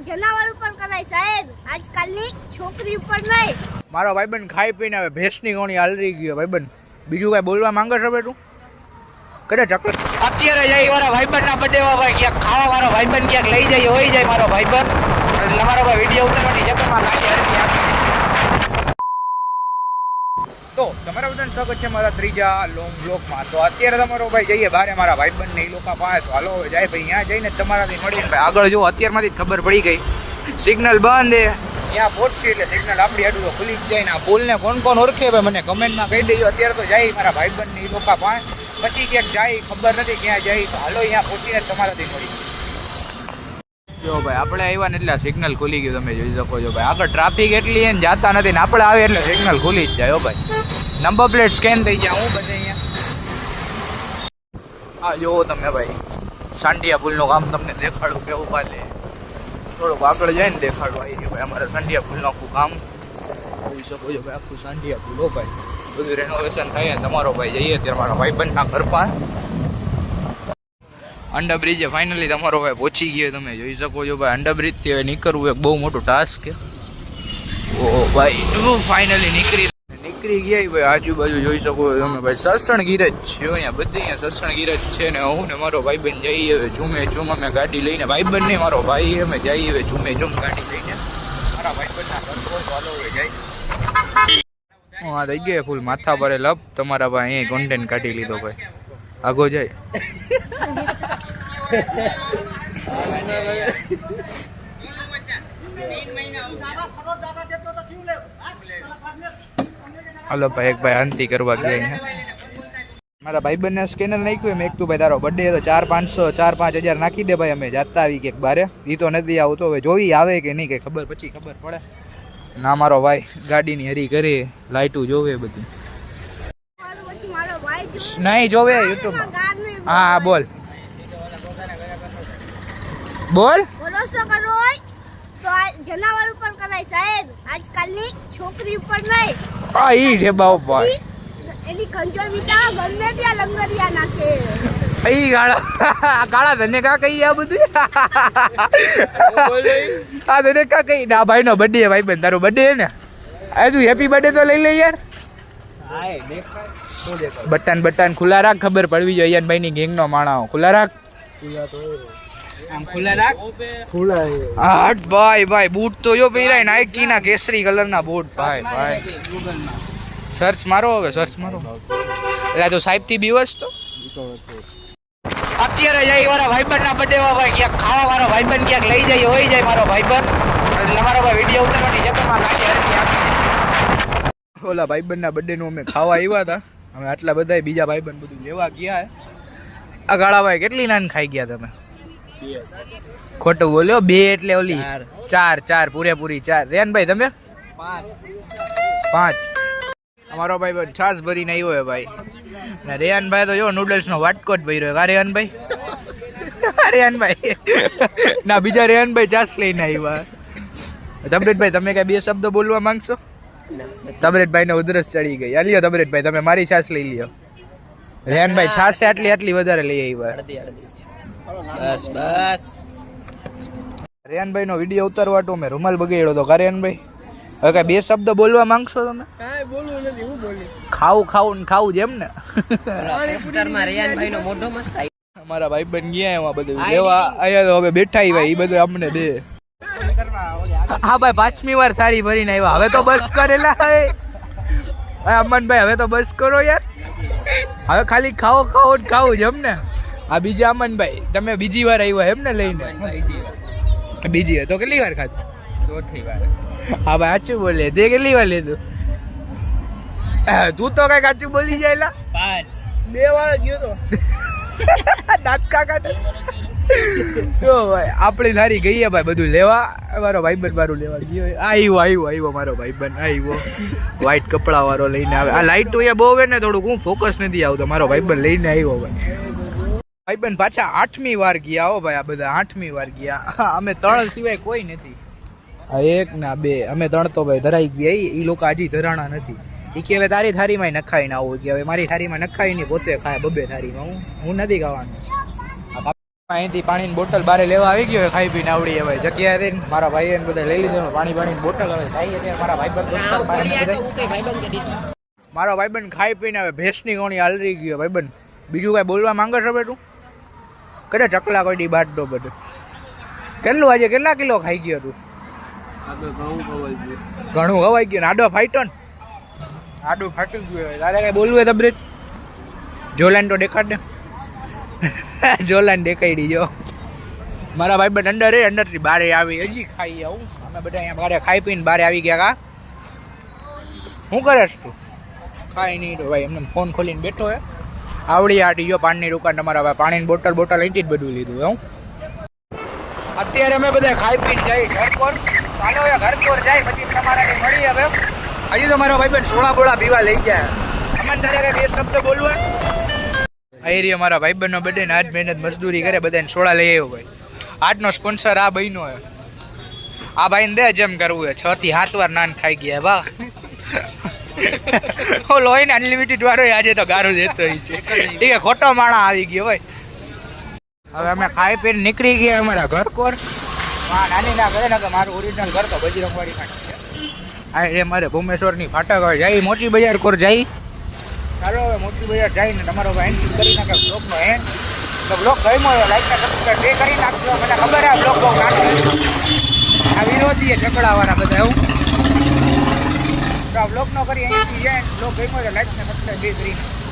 જનાવર ઉપર કરાય સાહેબ, આજકાલની છોકરી ઉપર નહીં. મારો ભાઈબંધ ખાઈ પીને હવે ભેંસની ગોણી હાલરી ગયો. ભાઈબંધ બીજું કઈ બોલવા માંગે છે તું? કરે ચકર અત્યારે જઈ મારા ભાઈબંધ ના બર્થડે માં ભાઈ ક્યાંક ખાવા મારો ભાઈબંધ ક્યાંક લઈ જાય હોય જાય મારો ભાઈબંધ એટલે મારો ભાઈ વિડીયો ઉતારવાની ચક્કરમાં ગાડી હરકી આપી. તો તમારા બધાને સ્વાગત છે મારા ત્રીજા લોંગ બ્લોગમાં. તો અત્યારે તમારો ભાઈ જઈએ બારે મારા ભાઈબંધ ને એ લોકો પાસે. તો હાલો હવે જાય ભાઈ, ત્યાં જઈને તમારાથી મળીને ભાઈ આગળ જો અત્યારમાંથી જ ખબર પડી ગઈ સિગ્નલ બંધ છે. ત્યાં પહોંચશે એટલે સિગ્નલ આપણી આડું તો ખુલી જ જાય ને. આ પુલને કોણ કોણ ઓળખે ભાઈ મને કમેન્ટમાં કહી દેજો. અત્યારે તો જાય મારા ભાઈબંધ ને એ લોકો પાસે, પછી ક્યાંક જાય ખબર નથી ક્યાં જાય. તો હાલો અહીંયા પહોંચીને તમારાથી મળી. જો ભાઈ આપણે આવ્યા ને એટલે સિગ્નલ ખુલી ગયું, તમે જોઈ શકો છો ભાઈ. આગળ ટ્રાફિક એટલી એને જાતા નથી ને આપણે આવે એટલે સિગ્નલ ખુલી જ જાય. ભાઈ નંબર પ્લેટ સ્કેન થઈ જાય. હું બધે અહીંયા હા જોવો તમે ભાઈ સાંઢિયા પુલનું કામ તમને દેખાડું કેવું કાલે થોડુંક આગળ જાય ને દેખાડું આવી ગયું ભાઈ. અમારે સાંઢિયા પુલનું આખું કામ જોઈ શકો છો ભાઈ. આખું સાંઢિયા પુલ હો ભાઈ, બધું રેનોવેશન થાય ને તમારો ભાઈ જઈએ ત્યારે મારા ભાઈબંધના ઘર પાસે અંડરબ્રિજે ફાઇનલી તમારો ભાઈ પહોંચી ગયો. તમે જોઈ શકો છો ભાઈ અંડરબ્રિજથી હવે નીકળવું એક બહુ મોટું ટાસ્ક છે. ઓ ભાઈ ફાઇનલી નીકળી ગયા ભાઈ. આજુબાજુ જોઈ શકો છો તમે ભાઈ સસણ ગીરજ છે અહીંયા, બધી અહીંયા સસણ ગીરજ છે ને હું ને મારો ભાઈબંધ જઈએ હવે ઝૂમે ઝૂમ અમે ગાડી લઈને. ભાઈબંધ નહીં મારો ભાઈ, અમે જઈએ હવે ઝૂમે ઝૂમ ગાડી લઈને મારા ભાઈબંધના ઘર ચાલો હવે જાય. હા થઈ ગયા ફૂલ માથા પર લપ. તમારા ભાઈ અહીંયા કોન્ટેન્ટ કાઢી લીધો ભાઈ, આગો જાય. હાલો ભાઈ એક ભાઈ આંતી કરવા ગયા. મારા ભાઈબંધને સ્કેનર નાખ્યું એમ એક તું ભાઈ તારો બર્થડે તો 4-5 નાખી દે ભાઈ. અમે જાતા આવી કે બારે ઈ તો નથી આવતો, હવે જોઈ આવે કે નહીં કઈ ખબર પછી ખબર પડે. ના મારો ભાઈ ગાડીની હરી કરે, લાઈટું જોવે બધી નહીં જોવે યુટ્યુબ. હા બોલ બોલ. ભરોસો કરો હોય તો આ જનાવર ઉપર કરાય સાહેબ, આજકાલની છોકરી ઉપર નહીં. આ ઈ છે બાપ ભાઈ, એની કંજર વિટા ગમે ત્યાં લંગરિયા નાખે. ઈ કાળા ધને કા કઈ આ બધું આ ધને કા કઈ ના ભાઈ નો બર્થડે ભાઈ બંધ તારો બર્થડે ને આ તું હેપી બર્થડે તો લઈ લે યાર. બટન ખુલ્લા રાખ, ખબર પડવી જોઈએ ભાઈ ની ગેંગ નો માણા. ખુલ્લા રાખ હટ ભાઈ ભાઈ. બૂટ તો જો પહેરાય નાઇકી ના કેસરી કલર ના બૂટ ભાઈ ભાઈ. સર્ચ મારો હવે સર્ચ મારો એટલે તો સાહેબ થી બીવસ તો અત્યારે જાય મારા ભાઈબંધ ના બર્થડે માં ભાઈ ક્યાંક ખાવા મારો ભાઈબંધ ક્યાંક લઈ જાય હોય જાય મારો ભાઈબંધ એટલે મારો ભાઈ વિડીયો ઉતારવાની ચક્કરમાં ગાડી હરકી આપી. ઓલા ભાઈબંધ ના બર્થડે નું અમે ખાવા આવ્યા હતા. અમે આટલા બધા બીજા ભાઈબંધ બધું લેવા ગયા. આ ગાળા ભાઈ કેટલી નાન ખાઈ ગયા તમે? ખોટું બોલ્યો, 2 એટલે ઓલી 4 પૂરેપૂરી 4. રેનભાઈ તમે 5. અમારો ભાઈ છાસ ભરીને આવ્યો હે ભાઈ ને રેહાનભાઈ તો જો નૂડલ્સ નો વાટકો જ ભર્યો. કા રેહાનભાઈ? રેહાનભાઈ ના બીજા રેહાનભાઈ છાસ લઈને આવ્યા. તબરેજભાઈ તમે કઈ 2 શબ્દ બોલવા માંગશો? તબરેજભાઈ ને ઉધરસ ચડી ગઈ. લ્યો તબરેજભાઈ તમે મારી છાસ લઈ લ્યો. રેહાનભાઈ છાસ આટલી વધારે લઈ આવ્યા. બસ બસ. રેહાનભાઈ નો વિડીયો ઉતારવા તો મેં રૂમાલ બગાડ્યો તો. કા રેહાનભાઈ હવે કઈ 2 શબ્દ બોલવા માંગશો તમે? કાંઈ બોલવું નથી. હું બોલી ખાવું ને ખાવું જેમ ને પોસ્ટરમાં રેહાનભાઈ નો મોઢો મસ્ત આવી. અમારા ભાઈબંધ ગયા એમાં બધું લેવા અહીંયા તો હવે બેઠા આવ્યા એ બધું અમને દે. હા ભાઈ 5મી વાર થાળી ભરીને આવ્યા. હવે તો બસ કરેલા અમનભાઈ, હવે તો બસ કરો યાર. હવે ખાલી ખાવું જેમ ને. આ બીજા અમનભાઈ તમે બીજી વાર આવ્યા એમ ને લઈને? બીજી વાર તો કેટલી વાર ખાધું? 4થી વાર. હા ભાઈ સાચું બોલે. તે કેટલી વાર લીધું? તું તો કઈ સાચું બોલી જાય. 5 2 વાર ગયો તો દાંત કાકા. તો ભાઈ આપણી થારી ગઈ ભાઈ બધું લેવા. મારો ભાઈબંધ મારું લેવા ગયો. આવ્યો મારો ભાઈબંધ આવ્યો. વ્હાઈટ કપડા વાળો લઈને આવે. આ લાઈટ તો અહીંયા બહુ હોય ને થોડુંક હું ફોકસ નથી આવતો. મારો ભાઈબંધ લઈને આવ્યો ભાઈ. ભાઈબંધ પાછા 8મી વાર ગયા હો ભાઈ. આ બધા 8મી વાર ગયા. અમે 3 સિવાય કોઈ નથી. 1 ના 2 અમે 3 તો ભાઈ ધરાઈ ગયા. એ લોકો હજી ધરાણા નથી. એ કે હવે તારી થારીમાં નખાઈને આવું કે હવે મારી થારીમાં નખાઈ નહીં પોતે ખાય 2 થારીમાં. હું નથી ખાવાનું. અહીંથી પાણીની બોટલ બારે લેવા આવી ગયો ખાઈ પીને આવડી હવે જગ્યાએ રહીને મારા ભાઈએ બધા લઈ લીધું પાણીની બોટલ હવે જઈએ ત્યારે મારા ભાઈબંધ મારો ભાઈબંધ ખાઈ પીને હવે ભેંસની ગોણી હાલરી ગયો ભાઈબંધ બીજું કાંઈ બોલવા માંગે છે હવે તું કરે ચકલા કોઈ દી બાટ દો બધું કેટલું આજે કેટલા કિલો ખાઈ ગયો તું ઘણું ખવાઈ ગયું ને આડો ફાઈટો ને આડું ફાટી ગયું તારે કઈ બોલવું હોય તબરેજ જોલાન તો દેખાડ દે જોલાન દેખાડી જો મારા ભાઈ બંધ અંદરથી બારે આવી હજી ખાઈ આવું અમે બધા અહીંયા બારે ખાઈ પીને બારે આવી ગયા કા શું કરે તું ખાઈ નહીં તો ભાઈ એમને ફોન ખોલીને બેઠો હે આવડી આટી જો પાણીની દુકાન તમારા ભાઈ પાણીની બોટલ અહીંથી જ બધું લીધું હું અત્યારે અમે બધા ખાઈ પીને જઈએ ઘર પર ચાલો હવે ઘર પર જાય પછી તમારા મળી હવે હજી તો મારો ભાઈ બંધ સોળા બોળા પીવા લઈ જાય અમને તારે કઈ બે શબ્દ બોલવા અહીં અમારા ભાઈબંધનો બધાને આજ મહેનત મજદૂરી કરે બધાને સોડા લઈ આવ્યો ભાઈ આજનો સ્પોન્સર આ ભાઈનો હે આ ભાઈને દે જેમ કરવું હે 6 થી 7 વાર નાન ખાઈ ગયા વાહ ઓ લોહીને અનલિમિટેડ વાળો આજે તો ગારો દેતો છે ઠીક છે ખોટો માણા આવી ગયો ભાઈ હવે અમે ખાઈ પીને નીકળી ગયા અમારા ઘર કોર નાની ના ઘરે ને કે મારું ઓરિજિનલ ઘર તો બજરંગવાડી માં આ રે મારે ભૂમેશ્વરની ફાટક હોય જાય મોટી બજાર કોર જાય ચાલો હવે મોટી બજાર જઈને તમારો એન્ડ કરી નાખે બ્લોગનો એન્ડ તો બ્લોગ ગમ્યો હોય લાઈક ને સબસ્ક્રાઈબ બે કરી નાખજો મને ખબર આ બ્લોગ બહુ નાનો આ વિરોધી ચકડાવાળા બધા એવું તો આ બ્લોગ નો કરી અહીંથી જાય બ્લોગ ગમ્યો હોય લાઈક ને સબસ્ક્રાઈબ બે કરી નાખજો